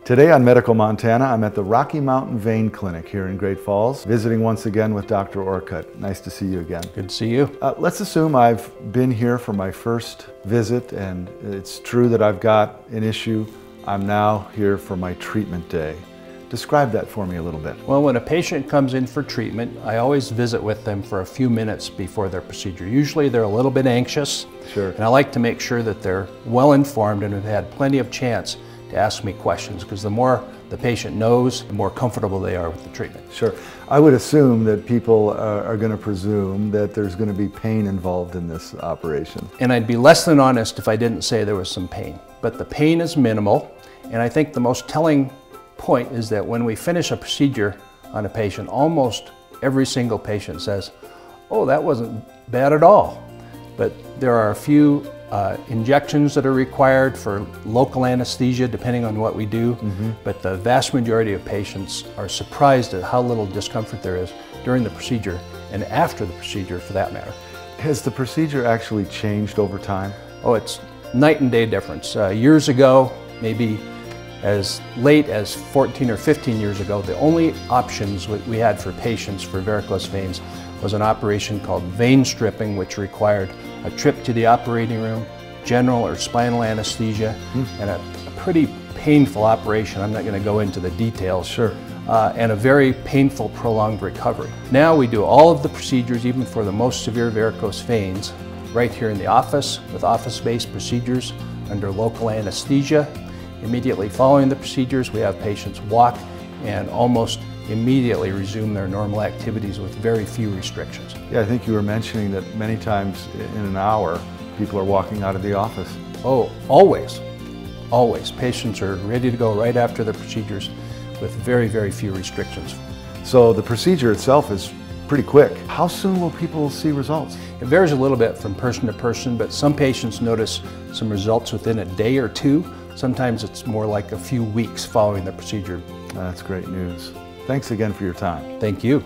Today on Medical Montana, I'm at the Rocky Mountain Vein Clinic here in Great Falls, visiting once again with Dr. Orcutt. Nice to see you again. Good to see you. Let's assume I've been here for my first visit and it's true that I've got an issue. I'm now here for my treatment day. Describe that for me a little bit. Well, when a patient comes in for treatment, I always visit with them for a few minutes before their procedure. Usually they're a little bit anxious, Sure. And I like to make sure that they're well informed and have had plenty of chance to ask me questions, because the more the patient knows, the more comfortable they are with the treatment. Sure. I would assume that people are going to presume that there's going to be pain involved in this operation. And I'd be less than honest if I didn't say there was some pain. But the pain is minimal, and I think the most telling point is that when we finish a procedure on a patient, almost every single patient says, "Oh, that wasn't bad at all." But there are a few injections that are required for local anesthesia depending on what we do, but the vast majority of patients are surprised at how little discomfort there is during the procedure and after the procedure for that matter. Has the procedure actually changed over time? Oh, it's night and day difference. Years ago, maybe as late as 14 or 15 years ago, the only options we had for patients for varicose veins was an operation called vein stripping, which required a trip to the operating room, general or spinal anesthesia, and a pretty painful operation. I'm not going to go into the details. Sure. And a very painful, prolonged recovery. Now we do all of the procedures, even for the most severe varicose veins, right here in the office with office-based procedures under local anesthesia. Immediately following the procedures, we have patients walk and almost immediately resume their normal activities with very few restrictions. Yeah, I think you were mentioning that many times in an hour, people are walking out of the office. Oh, always, always. Patients are ready to go right after the procedures with very, very few restrictions. So the procedure itself is pretty quick. How soon will people see results? It varies a little bit from person to person, but some patients notice some results within a day or two. Sometimes it's more like a few weeks following the procedure. That's great news. Thanks again for your time. Thank you.